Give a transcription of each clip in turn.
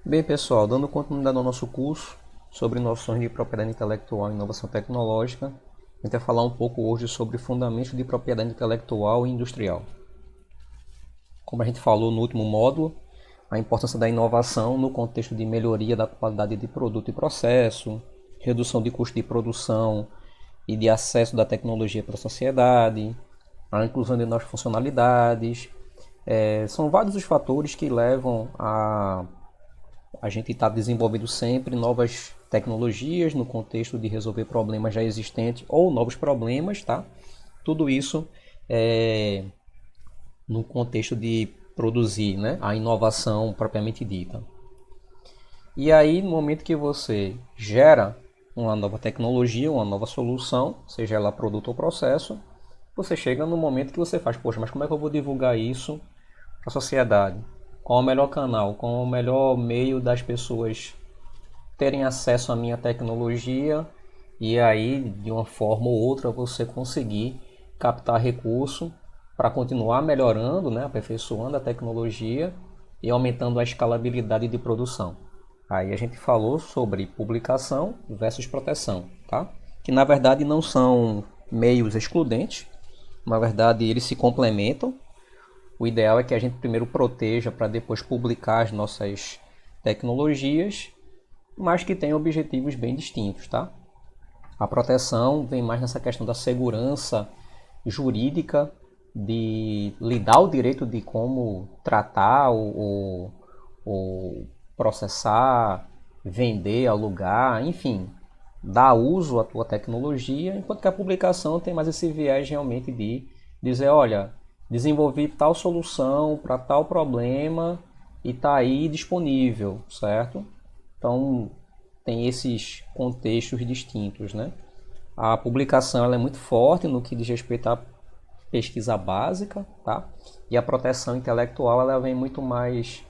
Bem, pessoal, dando continuidade ao nosso curso sobre noções de propriedade intelectual e inovação tecnológica, a gente vai falar um pouco hoje sobre fundamentos de propriedade intelectual e industrial. Como a gente falou no último módulo, a importância da inovação no contexto de melhoria da qualidade de produto e processo, redução de custo de produção e de acesso da tecnologia para a sociedade, a inclusão de novas funcionalidades. São vários os fatores que levam a gente está desenvolvendo sempre novas tecnologias no contexto de resolver problemas já existentes ou novos problemas, tá? Tudo isso é no contexto de produzir, né, a inovação propriamente dita. E aí, no momento que você gera uma nova tecnologia, uma nova solução, seja ela produto ou processo, você chega no momento que você faz, poxa, mas como é que eu vou divulgar isso para a sociedade? Qual é o melhor canal? Qual é o melhor meio das pessoas terem acesso à minha tecnologia e aí, de uma forma ou outra, você conseguir captar recurso para continuar melhorando, né, aperfeiçoando a tecnologia e aumentando a escalabilidade de produção. Aí a gente falou sobre publicação versus proteção, tá? Que na verdade não são meios excludentes, na verdade eles se complementam. O ideal é que a gente primeiro proteja para depois publicar as nossas tecnologias, mas que têm objetivos bem distintos, tá? A proteção vem mais nessa questão da segurança jurídica, de lhe dar o direito de como tratar ou processar, vender, alugar, enfim, dar uso à tua tecnologia, enquanto que a publicação tem mais esse viés realmente de dizer, olha, desenvolvi tal solução para tal problema e está aí disponível, certo? Então, tem esses contextos distintos, né? A publicação ela é muito forte no que diz respeito à pesquisa básica, tá? E a proteção intelectual ela vem muito mais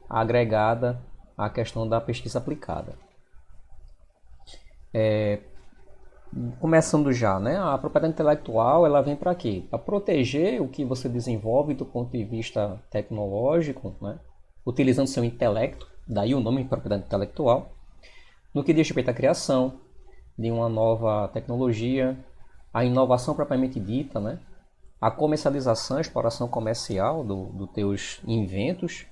agregada à questão da pesquisa aplicada. Começando já, né? A propriedade intelectual ela vem para quê? Para proteger o que você desenvolve do ponto de vista tecnológico, né? Utilizando seu intelecto, daí o nome propriedade intelectual, no que diz respeito à criação de uma nova tecnologia, a inovação propriamente dita, né? A comercialização, a exploração comercial dos teus inventos,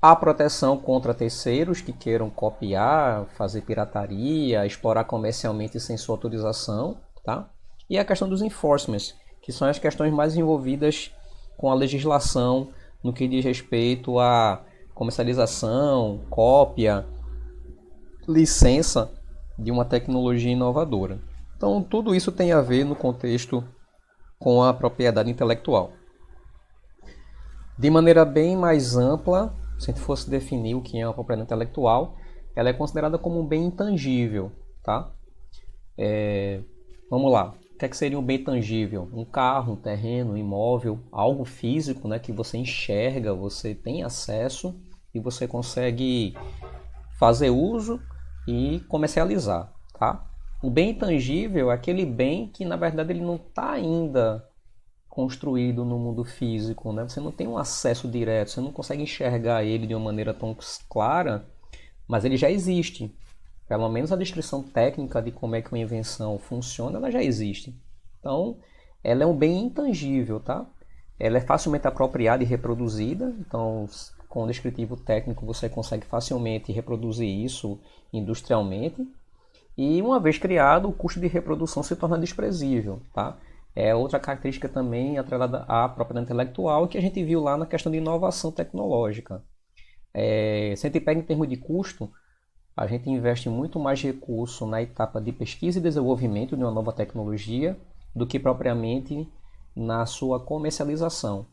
a proteção contra terceiros que queiram copiar, fazer pirataria, explorar comercialmente sem sua autorização, tá? E a questão dos enforcements, que são as questões mais envolvidas com a legislação no que diz respeito à comercialização, cópia, licença de uma tecnologia inovadora. Então, tudo isso tem a ver no contexto com a propriedade intelectual. De maneira bem mais ampla, se a gente fosse definir o que é uma propriedade intelectual, ela é considerada como um bem intangível, tá? Vamos lá. O que seria um bem tangível? Um carro, um terreno, um imóvel, algo físico, né, que você enxerga, você tem acesso e você consegue fazer uso e comercializar, tá? O bem intangível é aquele bem que na verdade ele não está ainda construído no mundo físico, né? Você não tem um acesso direto, você não consegue enxergar ele de uma maneira tão clara, mas ele já existe. Pelo menos a descrição técnica de como é que uma invenção funciona, ela já existe. Então, ela é um bem intangível, tá? Ela é facilmente apropriada e reproduzida, então com o descritivo técnico você consegue facilmente reproduzir isso industrialmente. E uma vez criado, o custo de reprodução se torna desprezível, tá? É outra característica também atrelada à propriedade intelectual que a gente viu lá na questão de inovação tecnológica. Se a gente pega em termos de custo, a gente investe muito mais recurso na etapa de pesquisa e desenvolvimento de uma nova tecnologia do que propriamente na sua comercialização.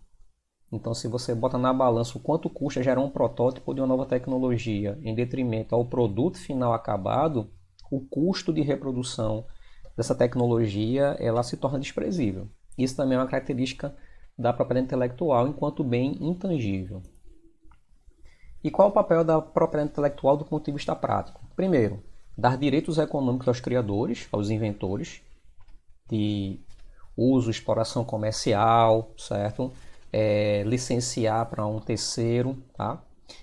Então, se você bota na balança o quanto custa gerar um protótipo de uma nova tecnologia em detrimento ao produto final acabado, o custo de reprodução dessa tecnologia ela se torna desprezível. Isso também é uma característica da propriedade intelectual enquanto bem intangível. E qual é o papel da propriedade intelectual do ponto de vista prático? Primeiro, dar direitos econômicos aos criadores, aos inventores, de uso, exploração comercial, certo? Licenciar para um terceiro, tá?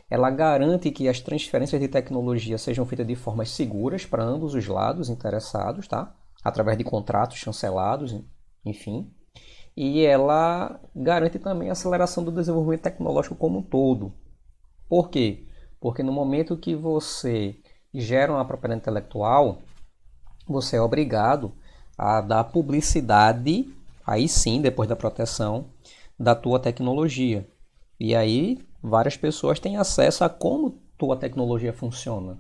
Ela garante que as transferências de tecnologia sejam feitas de formas seguras para ambos os lados interessados, tá? Através de contratos chancelados, enfim. E ela garante também a aceleração do desenvolvimento tecnológico como um todo. Por quê? Porque no momento que você gera uma propriedade intelectual, você é obrigado a dar publicidade, aí sim, depois da proteção, da tua tecnologia. E aí várias pessoas têm acesso a como tua tecnologia funciona.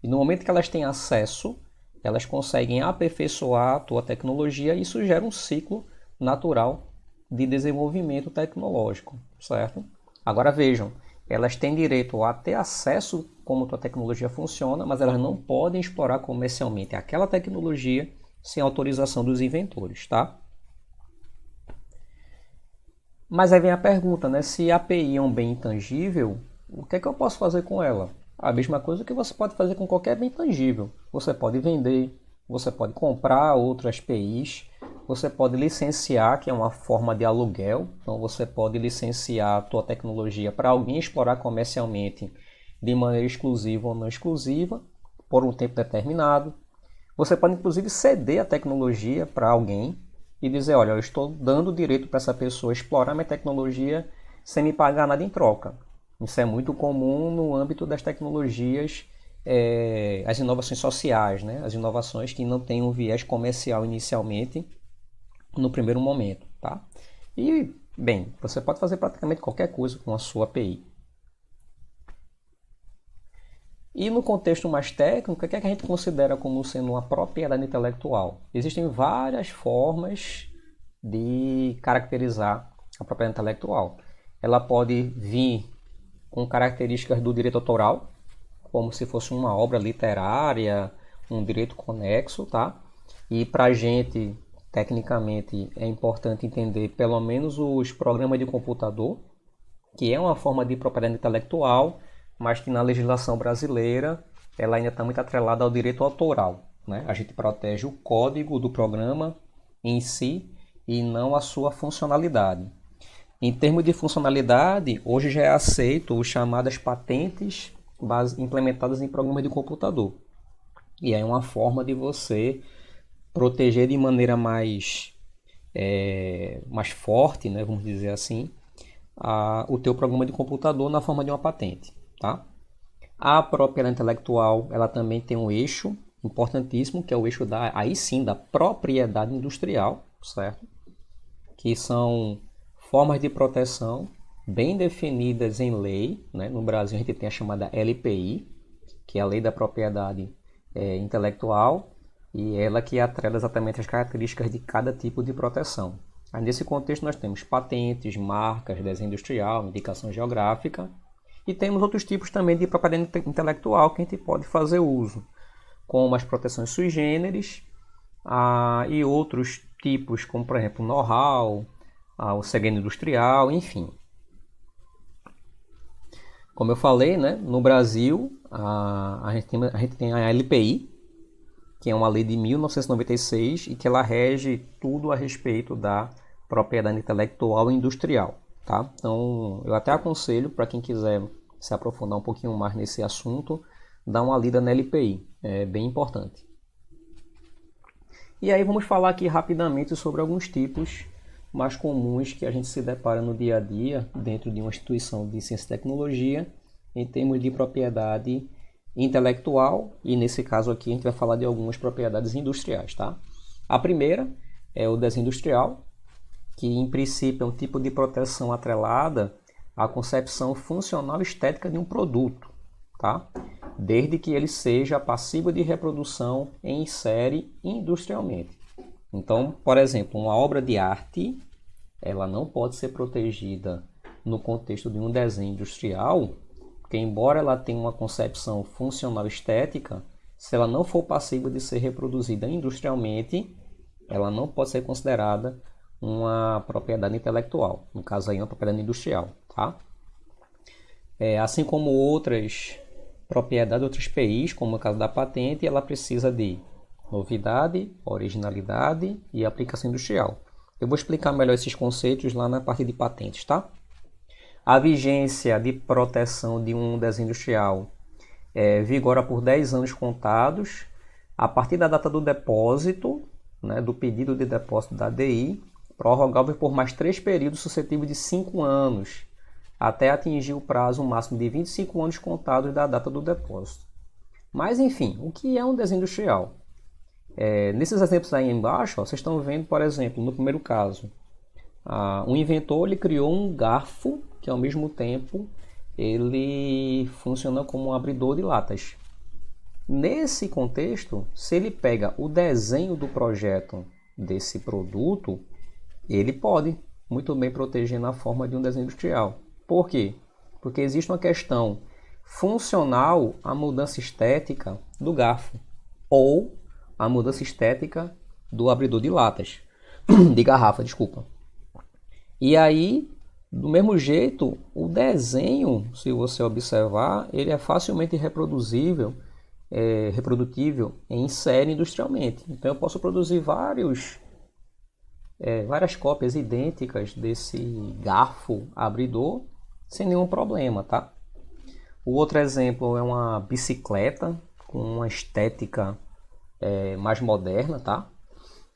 E no momento que elas têm acesso, elas conseguem aperfeiçoar a tua tecnologia e isso gera um ciclo natural de desenvolvimento tecnológico, certo? Agora vejam, elas têm direito a ter acesso como a tua tecnologia funciona, mas elas não podem explorar comercialmente aquela tecnologia sem autorização dos inventores, tá? Mas aí vem a pergunta, né? Se a API é um bem intangível, o que é que eu posso fazer com ela? A mesma coisa que você pode fazer com qualquer bem tangível. Você pode vender, você pode comprar outras APIs, você pode licenciar, que é uma forma de aluguel. Então você pode licenciar a tua tecnologia para alguém explorar comercialmente de maneira exclusiva ou não exclusiva, por um tempo determinado. Você pode inclusive ceder a tecnologia para alguém e dizer, olha, eu estou dando o direito para essa pessoa explorar minha tecnologia sem me pagar nada em troca. Isso é muito comum no âmbito das tecnologias, as inovações sociais, né? As inovações que não têm um viés comercial inicialmente, no primeiro momento. Tá? E, bem, você pode fazer praticamente qualquer coisa com a sua API. E no contexto mais técnico, o que é que a gente considera como sendo uma propriedade intelectual? Existem várias formas de caracterizar a propriedade intelectual. Ela pode vir com características do direito autoral, como se fosse uma obra literária, um direito conexo, tá? E para a gente, tecnicamente, é importante entender pelo menos os programas de computador, que é uma forma de propriedade intelectual, mas que na legislação brasileira ela ainda está muito atrelada ao direito autoral, né? A gente protege o código do programa em si e não a sua funcionalidade. Em termos de funcionalidade, hoje já é aceito as chamadas patentes implementadas em programas de computador. E é uma forma de você proteger de maneira mais forte, né, vamos dizer assim, o teu programa de computador na forma de uma patente. Tá? A propriedade intelectual ela também tem um eixo importantíssimo, que é o eixo aí sim da propriedade industrial, certo? Que são formas de proteção bem definidas em lei, né? No Brasil a gente tem a chamada LPI, que é a Lei da Propriedade Intelectual, e ela que atrela exatamente as características de cada tipo de proteção. Aí, nesse contexto nós temos patentes, marcas, desenho industrial, indicação geográfica, e temos outros tipos também de propriedade intelectual que a gente pode fazer uso, como as proteções sui generis e outros tipos, como por exemplo o know-how, o segredo industrial, enfim. Como eu falei, né, no Brasil a gente tem a LPI, que é uma lei de 1996 e que ela rege tudo a respeito da propriedade intelectual e industrial. Tá? Então, eu até aconselho para quem quiser se aprofundar um pouquinho mais nesse assunto, dar uma lida na LPI, é bem importante. E aí vamos falar aqui rapidamente sobre alguns tipos mais comuns que a gente se depara no dia a dia dentro de uma instituição de ciência e tecnologia em termos de propriedade intelectual, e nesse caso aqui a gente vai falar de algumas propriedades industriais. Tá? A primeira é o desenho industrial, que em princípio é um tipo de proteção atrelada à concepção funcional e estética de um produto, tá? Desde que ele seja passível de reprodução em série industrialmente. Então, por exemplo, uma obra de arte, ela não pode ser protegida no contexto de um desenho industrial, porque embora ela tenha uma concepção funcional estética, se ela não for passível de ser reproduzida industrialmente, ela não pode ser considerada uma propriedade intelectual, no caso aí uma propriedade industrial, tá? Assim como outras propriedades, outras PIs, como no caso da patente, ela precisa de novidade, originalidade e aplicação industrial. Eu vou explicar melhor esses conceitos lá na parte de patentes, tá? A vigência de proteção de um desenho industrial vigora por 10 anos contados, a partir da data do depósito, né, do pedido de depósito da DI, prorrogável por mais 3 períodos suscetíveis de 5 anos, até atingir o prazo máximo de 25 anos contados da data do depósito. Mas, enfim, o que é um desenho industrial? Nesses exemplos aí embaixo, vocês estão vendo, por exemplo, no primeiro caso, um inventor ele criou um garfo que, ao mesmo tempo, ele funciona como um abridor de latas. Nesse contexto, se ele pega o desenho do projeto desse produto, ele pode muito bem proteger na forma de um desenho industrial. Por quê? Porque existe uma questão funcional à mudança estética do garfo ou a mudança estética do abridor de latas, de garrafa, desculpa. E aí, do mesmo jeito, o desenho, se você observar, ele é facilmente reprodutível em série industrialmente. Então eu posso produzir várias cópias idênticas desse garfo abridor sem nenhum problema, tá? O outro exemplo é uma bicicleta com uma estética mais moderna, tá?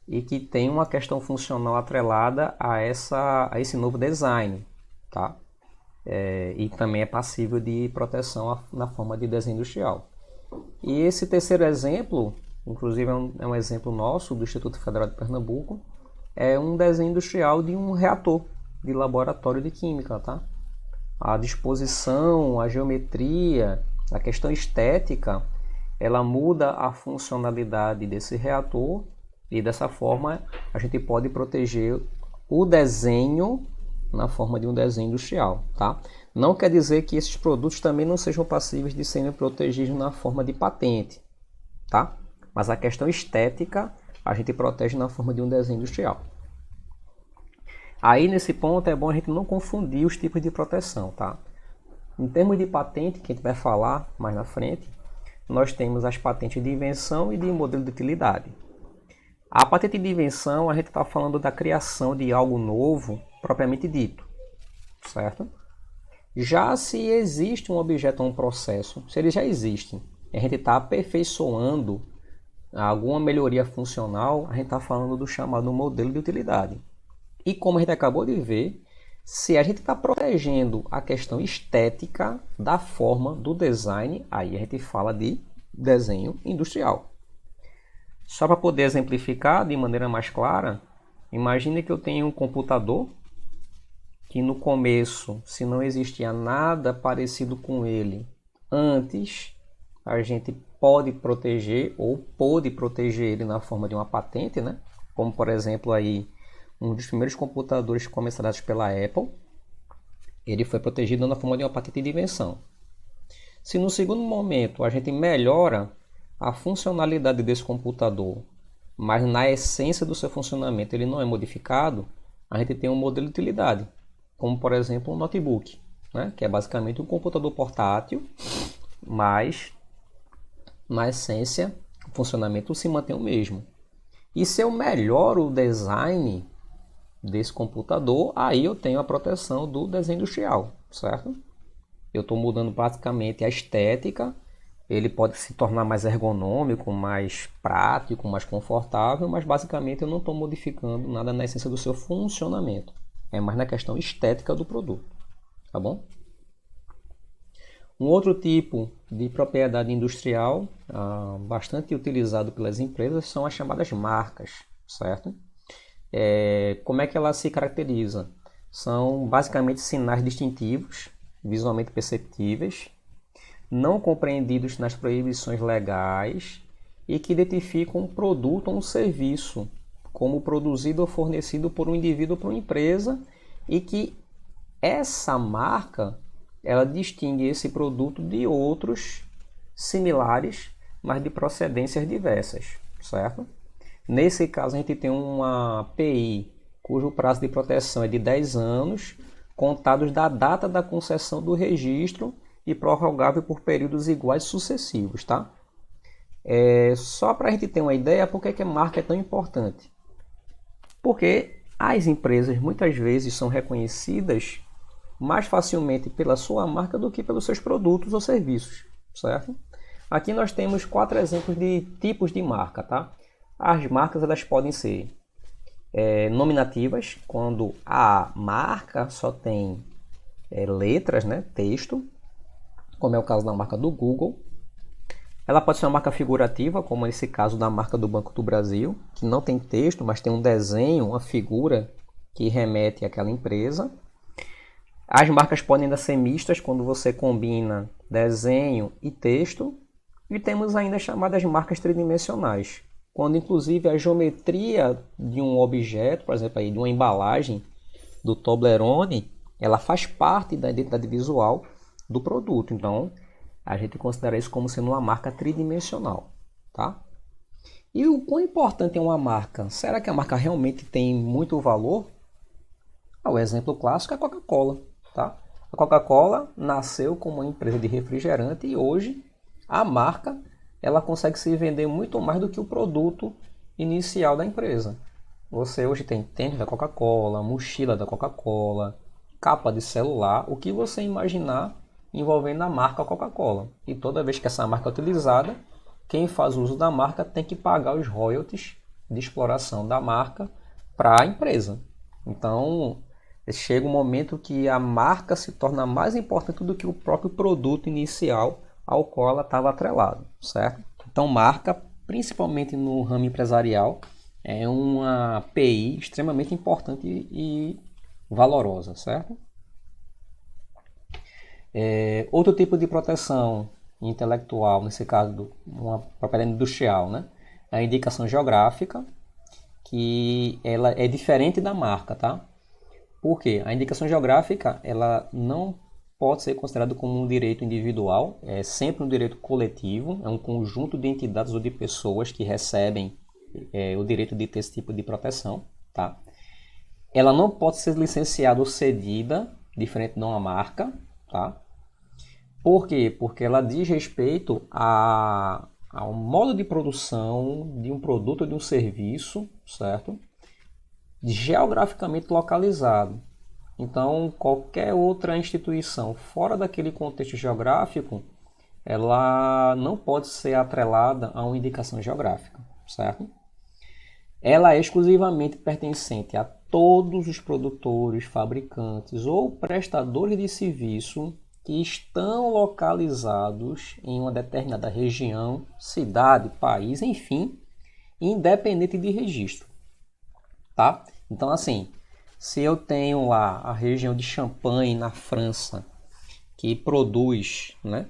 E que tem uma questão funcional atrelada a esse novo design, tá? E também é passível de proteção na forma de desenho industrial. E esse terceiro exemplo, inclusive é um exemplo nosso do Instituto Federal de Pernambuco, é um desenho industrial de um reator de laboratório de química, tá? A disposição, a geometria, a questão estética, ela muda a funcionalidade desse reator e dessa forma a gente pode proteger o desenho na forma de um desenho industrial, tá? Não quer dizer que esses produtos também não sejam passíveis de serem protegidos na forma de patente, tá? Mas a questão estética a gente protege na forma de um desenho industrial. Aí nesse ponto é bom a gente não confundir os tipos de proteção, tá? Em termos de patente, que a gente vai falar mais na frente, nós temos as patentes de invenção e de modelo de utilidade. A patente de invenção, a gente está falando da criação de algo novo, propriamente dito, certo? Já se existe um objeto ou um processo, se ele já existe, a gente está aperfeiçoando alguma melhoria funcional, a gente está falando do chamado modelo de utilidade. E como a gente acabou de ver, se a gente está protegendo a questão estética da forma do design, aí a gente fala de desenho industrial. Só para poder exemplificar de maneira mais clara, imagine que eu tenho um computador que no começo, se não existia nada parecido com ele antes, a gente pode proteger ou pôde proteger ele na forma de uma patente, né? Como por exemplo aí um dos primeiros computadores comercializados pela Apple, ele foi protegido na forma de uma patente de invenção. Se no segundo momento a gente melhora a funcionalidade desse computador, mas na essência do seu funcionamento ele não é modificado, a gente tem um modelo de utilidade, como por exemplo um notebook, né? Que é basicamente um computador portátil, mas na essência o funcionamento se mantém o mesmo. E se eu melhoro o design desse computador, aí eu tenho a proteção do desenho industrial, certo? Eu estou mudando basicamente a estética, ele pode se tornar mais ergonômico, mais prático, mais confortável, mas basicamente eu não estou modificando nada na essência do seu funcionamento. É mais na questão estética do produto, tá bom? Um outro tipo de propriedade industrial bastante utilizado pelas empresas são as chamadas marcas, certo? Como é que ela se caracteriza? São basicamente sinais distintivos, visualmente perceptíveis, não compreendidos nas proibições legais e que identificam um produto ou um serviço como produzido ou fornecido por um indivíduo ou por uma empresa e que essa marca ela distingue esse produto de outros similares, mas de procedências diversas, certo? Nesse caso, a gente tem uma API cujo prazo de proteção é de 10 anos, contados da data da concessão do registro e prorrogável por períodos iguais sucessivos, tá? Só para a gente ter uma ideia, por que a marca é tão importante? Porque as empresas muitas vezes são reconhecidas mais facilmente pela sua marca do que pelos seus produtos ou serviços, certo? Aqui nós temos 4 exemplos de tipos de marca, tá? As marcas elas podem ser nominativas, quando a marca só tem letras, né, texto, como é o caso da marca do Google. Ela pode ser uma marca figurativa, como nesse caso da marca do Banco do Brasil, que não tem texto, mas tem um desenho, uma figura que remete àquela empresa. As marcas podem ainda ser mistas, quando você combina desenho e texto. E temos ainda as chamadas marcas tridimensionais, quando inclusive a geometria de um objeto, por exemplo, aí, de uma embalagem do Toblerone, ela faz parte da identidade visual do produto. Então, a gente considera isso como sendo uma marca tridimensional, tá? E o quão importante é uma marca? Será que a marca realmente tem muito valor? O exemplo clássico é a Coca-Cola, tá? A Coca-Cola nasceu como uma empresa de refrigerante e hoje a marca ela consegue se vender muito mais do que o produto inicial da empresa. Você hoje tem tênis da Coca-Cola, mochila da Coca-Cola, capa de celular, o que você imaginar envolvendo a marca Coca-Cola. E toda vez que essa marca é utilizada, quem faz uso da marca tem que pagar os royalties de exploração da marca para a empresa. Então, chega um momento que a marca se torna mais importante do que o próprio produto inicial ao qual ela estava atrelada, certo? Então, marca, principalmente no ramo empresarial, é uma PI extremamente importante e valorosa, certo? Outro tipo de proteção intelectual, nesse caso, uma propriedade industrial, né? É a indicação geográfica, que ela é diferente da marca, tá? Por quê? A indicação geográfica, ela não pode ser considerada como um direito individual, é sempre um direito coletivo, é um conjunto de entidades ou de pessoas que recebem o direito de ter esse tipo de proteção, tá? Ela não pode ser licenciada ou cedida, diferente de uma marca, tá? Por quê? Porque ela diz respeito ao modo de produção de um produto ou de um serviço, certo? Geograficamente localizado. Então, qualquer outra instituição fora daquele contexto geográfico, ela não pode ser atrelada a uma indicação geográfica, certo? Ela é exclusivamente pertencente a todos os produtores, fabricantes ou prestadores de serviço que estão localizados em uma determinada região, cidade, país, enfim, independente de registro, tá? Então, assim, se eu tenho lá a região de Champagne, na França, que produz, né,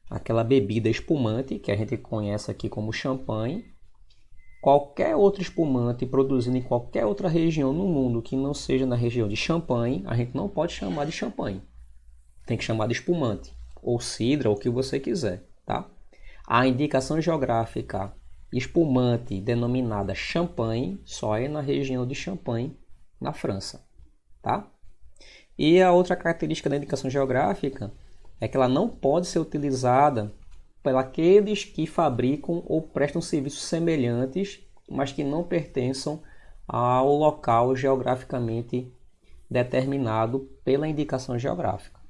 aquela bebida espumante, que a gente conhece aqui como champanhe, qualquer outro espumante produzido em qualquer outra região no mundo que não seja na região de Champagne, a gente não pode chamar de champanhe. Tem que chamar de espumante, ou cidra, ou o que você quiser, tá? A indicação geográfica espumante denominada champanhe só é na região de Champagne, na França, tá? E a outra característica da indicação geográfica é que ela não pode ser utilizada por aqueles que fabricam ou prestam serviços semelhantes, mas que não pertençam ao local geograficamente determinado pela indicação geográfica.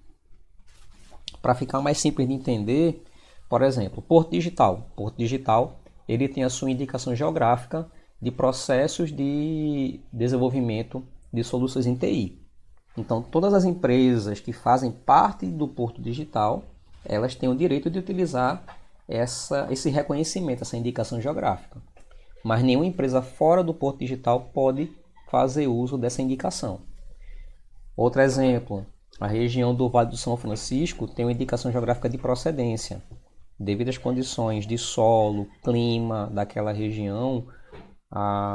Para ficar mais simples de entender, por exemplo, Porto Digital. Porto Digital ele tem a sua indicação geográfica de processos de desenvolvimento de soluções em TI. Então, todas as empresas que fazem parte do Porto Digital, elas têm o direito de utilizar esse reconhecimento, essa indicação geográfica. Mas nenhuma empresa fora do Porto Digital pode fazer uso dessa indicação. Outro exemplo, a região do Vale do São Francisco tem uma indicação geográfica de procedência. Devido às condições de solo, clima daquela região,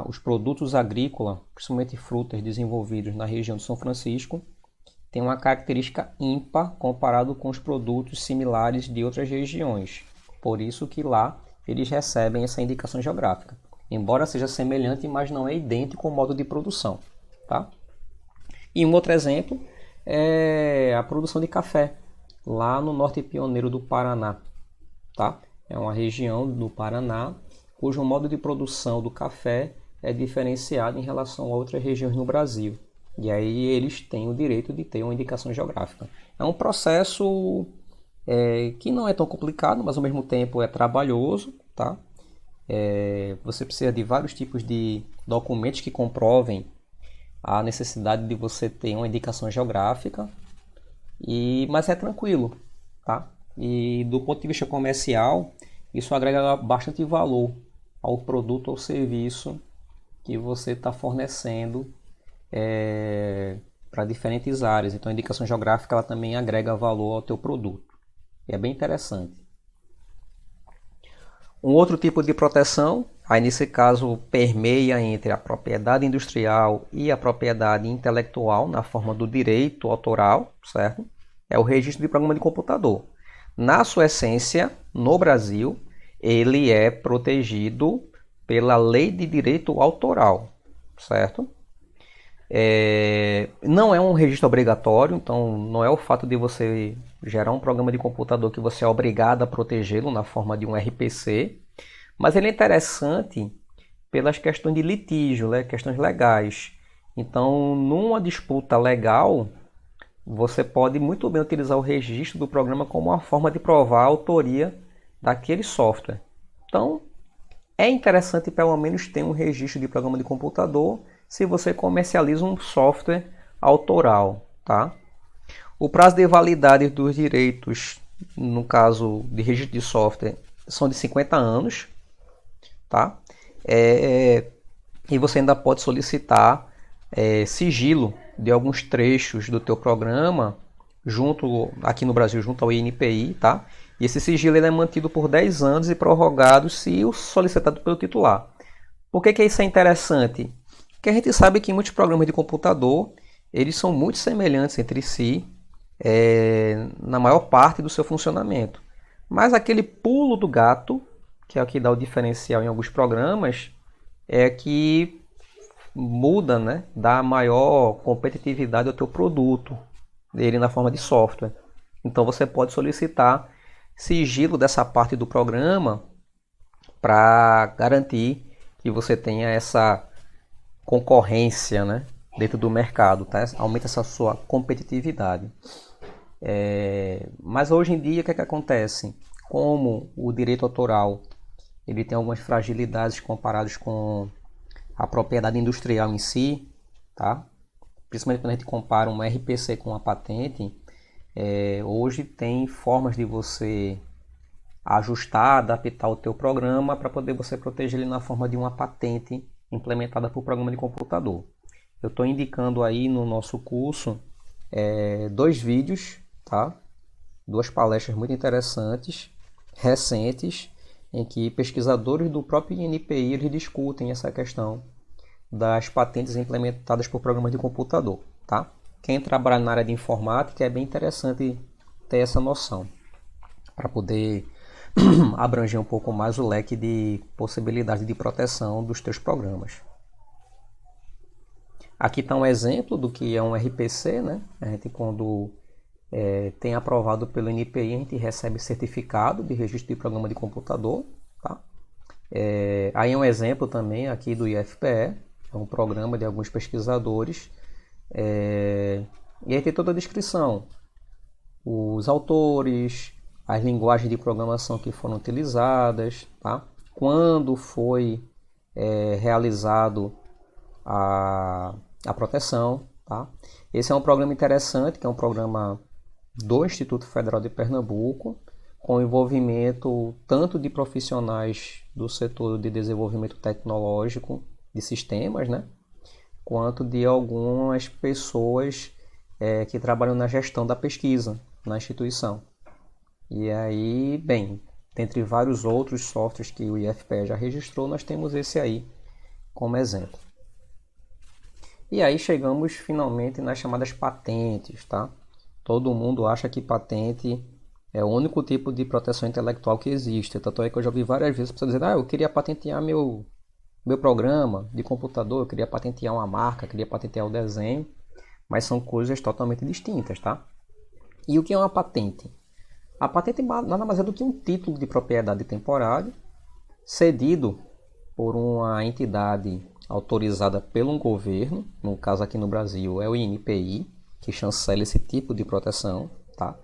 os produtos agrícolas, principalmente frutas desenvolvidos na região de São Francisco, têm uma característica ímpar comparado com os produtos similares de outras regiões. Por isso que lá eles recebem essa indicação geográfica. Embora seja semelhante, mas não é idêntico ao modo de produção, tá? E um outro exemplo é a produção de café, lá no norte pioneiro do Paraná, tá? É uma região do Paraná cujo modo de produção do café é diferenciado em relação a outras regiões no Brasil. E aí eles têm o direito de ter uma indicação geográfica. É um processo que não é tão complicado, mas ao mesmo tempo é trabalhoso, tá? Você precisa de vários tipos de documentos que comprovem a necessidade de você ter uma indicação geográfica, mas é tranquilo, tá? E do ponto de vista comercial, isso agrega bastante valor ao produto ou serviço que você está fornecendo para diferentes áreas. Então a indicação geográfica ela também agrega valor ao teu produto. E é bem interessante. Um outro tipo de proteção, aí nesse caso permeia entre a propriedade industrial e a propriedade intelectual na forma do direito autoral, certo? É o registro de programa de computador. Na sua essência, no Brasil, ele é protegido pela Lei de Direito Autoral, certo? Não é um registro obrigatório, então não é o fato de você gerar um programa de computador que você é obrigado a protegê-lo na forma de um RPC, mas ele é interessante pelas questões de litígio, né, questões legais. Então, numa disputa legal, você pode muito bem utilizar o registro do programa como uma forma de provar a autoria daquele software. Então, é interessante pelo menos ter um registro de programa de computador se você comercializa um software autoral, tá? O prazo de validade dos direitos, no caso de registro de software, são de 50 anos, tá? E você ainda pode solicitar sigilo de alguns trechos do teu programa aqui no Brasil, junto ao INPI, tá? E esse sigilo ele é mantido por 10 anos e prorrogado se o solicitado pelo titular. Por que isso é interessante? Porque a gente sabe que muitos programas de computador eles são muito semelhantes entre si na maior parte do seu funcionamento. Mas aquele pulo do gato, que é o que dá o diferencial em alguns programas, é que muda, né? Dá maior competitividade ao teu produto, ele na forma de software. Então você pode solicitar sigilo dessa parte do programa para garantir que você tenha essa concorrência, né, dentro do mercado, tá? Aumenta essa sua competitividade. Mas hoje em dia o que acontece? Como o direito autoral ele tem algumas fragilidades comparadas com a propriedade industrial em si, tá? Principalmente quando a gente compara um RPC com uma patente, hoje tem formas de você ajustar, adaptar o teu programa para poder você proteger ele na forma de uma patente implementada por programa de computador. Eu estou indicando aí no nosso curso 2 vídeos, tá? 2 palestras muito interessantes, recentes, em que pesquisadores do próprio INPI eles discutem essa questão das patentes implementadas por programas de computador, tá? Quem trabalha na área de informática é bem interessante ter essa noção para poder abranger um pouco mais o leque de possibilidade de proteção dos teus programas. Aqui está um exemplo do que é um RPC, né? A gente quando tem aprovado pelo INPI, a gente recebe certificado de registro de programa de computador, tá? Aí é um exemplo também aqui do IFPE, é um programa de alguns pesquisadores, e aí tem toda a descrição, os autores, as linguagens de programação que foram utilizadas, tá? Quando foi realizado a proteção, tá? Esse é um programa interessante, que é um programa do Instituto Federal de Pernambuco, com envolvimento tanto de profissionais do setor de desenvolvimento tecnológico de sistemas, né? Quanto de algumas pessoas que trabalham na gestão da pesquisa na instituição. E aí, bem, dentre vários outros softwares que o IFPE já registrou, nós temos esse aí como exemplo. E aí chegamos finalmente nas chamadas patentes, tá? Todo mundo acha que patente é o único tipo de proteção intelectual que existe. Tanto é que eu já ouvi várias vezes pessoas dizendo, eu queria patentear meu programa de computador, eu queria patentear uma marca, eu queria patentear o desenho, mas são coisas totalmente distintas, tá? E o que é uma patente? A patente nada mais é do que um título de propriedade temporário cedido por uma entidade autorizada pelo governo, no caso aqui no Brasil é o INPI, que chancela esse tipo de proteção, tá?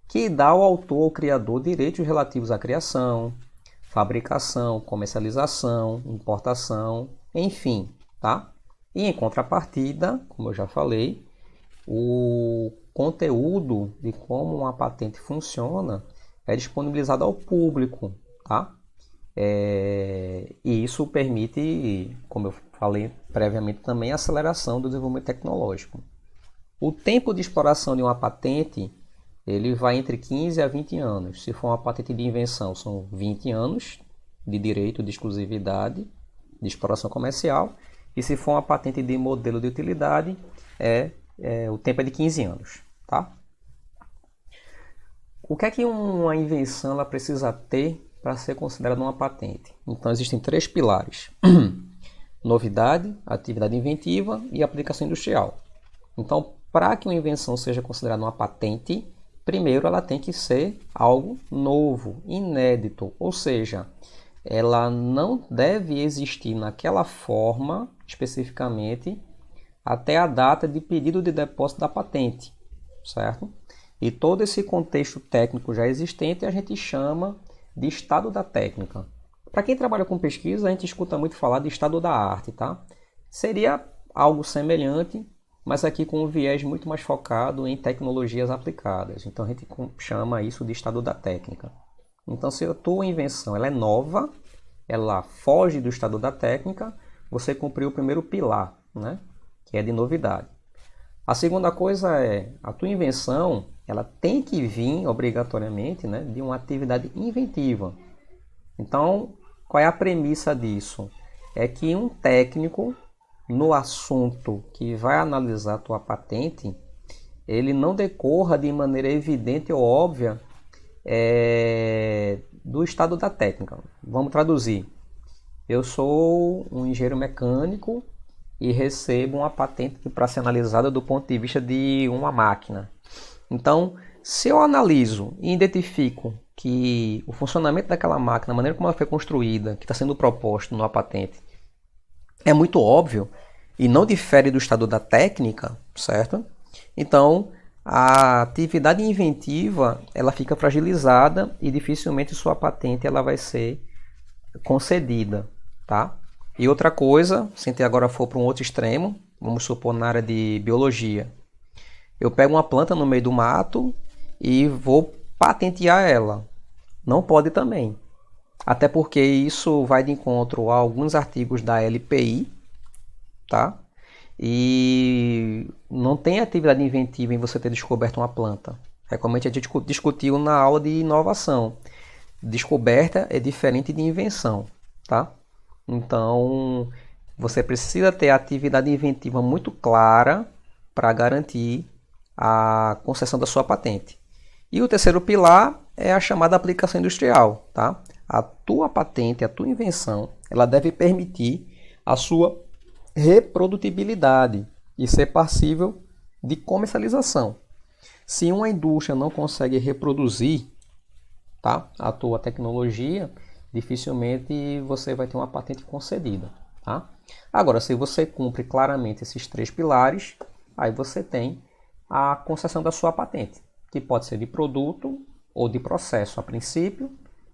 Que dá ao autor ou criador direitos relativos à criação, fabricação, comercialização, importação, enfim, tá? E em contrapartida, como eu já falei, o conteúdo de como uma patente funciona é disponibilizado ao público, tá? E isso permite, como eu falei previamente, também a aceleração do desenvolvimento tecnológico. O tempo de exploração de uma patente ele vai entre 15 a 20 anos. Se for uma patente de invenção, são 20 anos de direito de exclusividade de exploração comercial. E se for uma patente de modelo de utilidade, o tempo é de 15 anos. Tá? O que é que uma invenção ela precisa ter para ser considerada uma patente? Então, existem 3 pilares. Novidade, atividade inventiva e aplicação industrial. Então, para que uma invenção seja considerada uma patente, primeiro ela tem que ser algo novo, inédito, ou seja, ela não deve existir naquela forma, especificamente, até a data de pedido de depósito da patente, certo? E todo esse contexto técnico já existente a gente chama de estado da técnica. Para quem trabalha com pesquisa, a gente escuta muito falar de estado da arte, tá? Seria algo semelhante, mas aqui com um viés muito mais focado em tecnologias aplicadas. Então a gente chama isso de estado da técnica. Então se a tua invenção ela é nova, ela foge do estado da técnica, você cumpriu o primeiro pilar, né? Que é de novidade. A segunda coisa é, a tua invenção ela tem que vir obrigatoriamente, né, de uma atividade inventiva. Então, qual é a premissa disso? É que um técnico no assunto que vai analisar a tua patente, ele não decorra de maneira evidente ou óbvia do estado da técnica. Vamos traduzir. Eu sou um engenheiro mecânico e recebo uma patente para ser analisada do ponto de vista de uma máquina. Então, se eu analiso e identifico que o funcionamento daquela máquina, a maneira como ela foi construída, que está sendo proposto numa patente, é muito óbvio e não difere do estado da técnica, certo? Então, a atividade inventiva ela fica fragilizada e dificilmente sua patente ela vai ser concedida, tá? E outra coisa, se a gente agora for para um outro extremo, vamos supor na área de biologia, eu pego uma planta no meio do mato e vou patentear ela. Não pode também. Até porque isso vai de encontro a alguns artigos da LPI, tá? E não tem atividade inventiva em você ter descoberto uma planta. É como a gente discutiu na aula de inovação. Descoberta é diferente de invenção, tá? Então, você precisa ter a atividade inventiva muito clara para garantir a concessão da sua patente. E o terceiro pilar é a chamada aplicação industrial, tá? A tua patente, a tua invenção, ela deve permitir a sua reprodutibilidade e ser passível de comercialização. Se uma indústria não consegue reproduzir, tá, a tua tecnologia, dificilmente você vai ter uma patente concedida, tá? Agora, se você cumpre claramente esses 3 pilares, aí você tem a concessão da sua patente, que pode ser de produto ou de processo a princípio,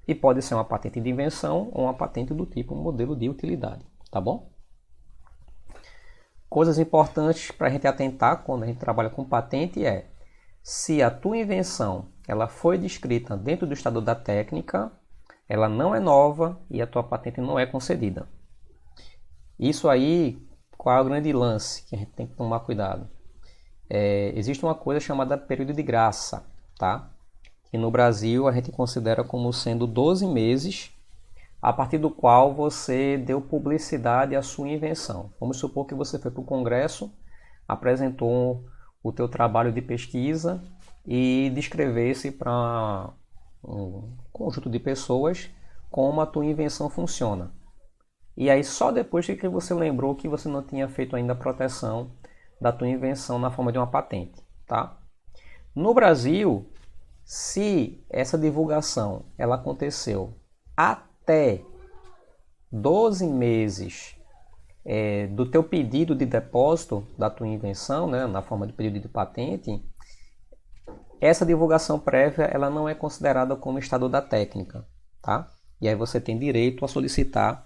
e pode ser uma patente de invenção ou uma patente do tipo modelo de utilidade, tá bom? Coisas importantes para a gente atentar quando a gente trabalha com patente é se a tua invenção ela foi descrita dentro do estado da técnica, ela não é nova e a tua patente não é concedida. Isso aí, qual é o grande lance que a gente tem que tomar cuidado? Existe uma coisa chamada período de graça, tá? Que no Brasil a gente considera como sendo 12 meses a partir do qual você deu publicidade à sua invenção. Vamos supor que você foi para o Congresso, apresentou o teu trabalho de pesquisa e descrevesse para um conjunto de pessoas como a tua invenção funciona. E aí só depois que você lembrou que você não tinha feito ainda a proteção da tua invenção na forma de uma patente, tá? No Brasil, se essa divulgação ela aconteceu até 12 meses do teu pedido de depósito da tua invenção, né, na forma de pedido de patente, essa divulgação prévia ela não é considerada como estado da técnica, tá? E aí você tem direito a solicitar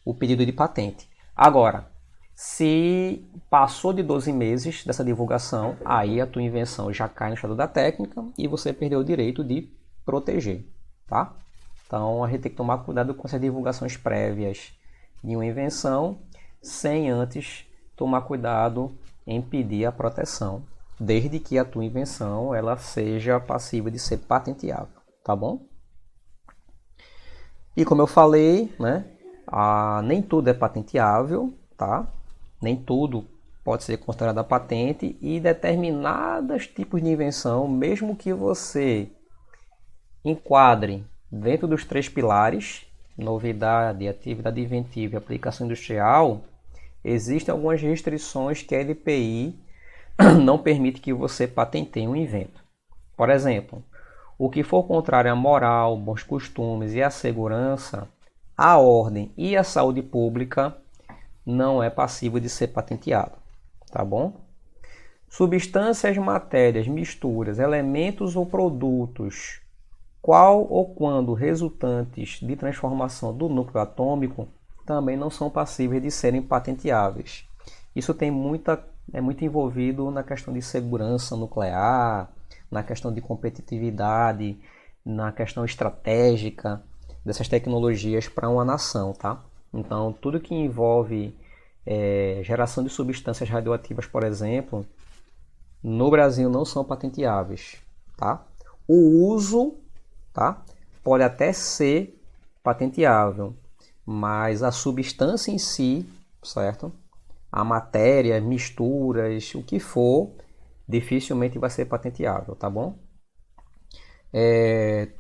o pedido de patente. Agora, se passou de 12 meses dessa divulgação, aí a tua invenção já cai no estado da técnica e você perdeu o direito de proteger, tá? Então a gente tem que tomar cuidado com essas divulgações prévias de uma invenção, sem antes tomar cuidado em pedir a proteção, desde que a tua invenção ela seja passível de ser patenteável, tá bom? E como eu falei, né, nem tudo é patenteável, tá? Nem tudo pode ser considerado patente e determinados tipos de invenção, mesmo que você enquadre dentro dos 3 pilares, novidade, atividade inventiva e aplicação industrial, existem algumas restrições que a LPI não permite que você patenteie um invento. Por exemplo, o que for contrário à moral, bons costumes e à segurança, à ordem e à saúde pública não é passível de ser patenteado, tá bom? Substâncias, matérias, misturas, elementos ou produtos, qual ou quando resultantes de transformação do núcleo atômico, também não são passíveis de serem patenteáveis. Isso é muito envolvido na questão de segurança nuclear, na questão de competitividade, na questão estratégica dessas tecnologias para uma nação, tá? Então, tudo que envolve geração de substâncias radioativas, por exemplo, no Brasil não são patenteáveis, tá? O uso, tá, pode até ser patenteável, mas a substância em si, certo? A matéria, misturas, o que for, dificilmente vai ser patenteável, tá bom?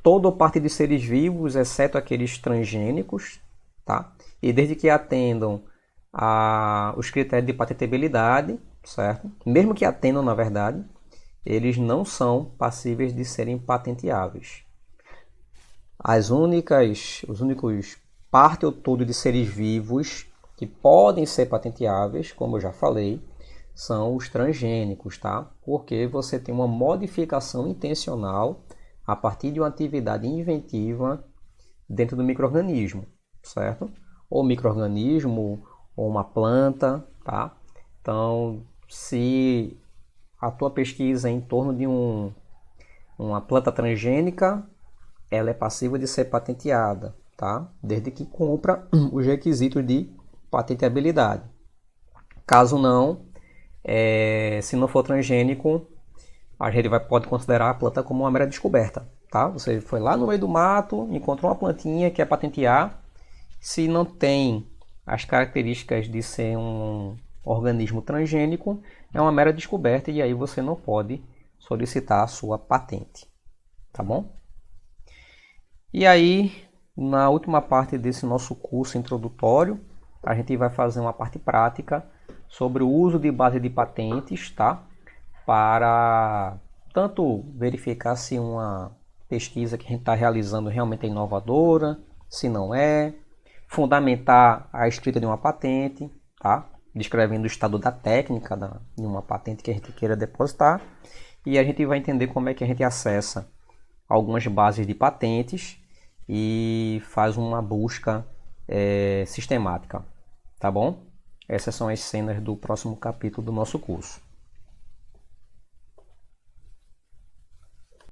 Toda parte de seres vivos, exceto aqueles transgênicos, tá? E desde que atendam os critérios de patentabilidade, certo? Mesmo que atendam, na verdade, eles não são passíveis de serem patenteáveis. Os únicos parte ou todo de seres vivos que podem ser patenteáveis, como eu já falei, são os transgênicos, tá? Porque você tem uma modificação intencional a partir de uma atividade inventiva dentro do micro-organismo, certo? Ou micro-organismo, ou uma planta, tá? Então, se a tua pesquisa é em torno de uma planta transgênica, ela é passível de ser patenteada, tá? Desde que cumpra os requisitos de patenteabilidade. Caso não, se não for transgênico, a gente pode considerar a planta como uma mera descoberta, tá? Você foi lá no meio do mato, encontrou uma plantinha que quer patentear, se não tem as características de ser um organismo transgênico, é uma mera descoberta e aí você não pode solicitar a sua patente, tá bom? E aí, na última parte desse nosso curso introdutório, a gente vai fazer uma parte prática sobre o uso de base de patentes, tá? Para tanto verificar se uma pesquisa que a gente está realizando realmente é inovadora, se não é, fundamentar a escrita de uma patente, tá? Descrevendo o estado da técnica de uma patente que a gente queira depositar, e a gente vai entender como é que a gente acessa algumas bases de patentes e faz uma busca sistemática, tá bom? Essas são as cenas do próximo capítulo do nosso curso.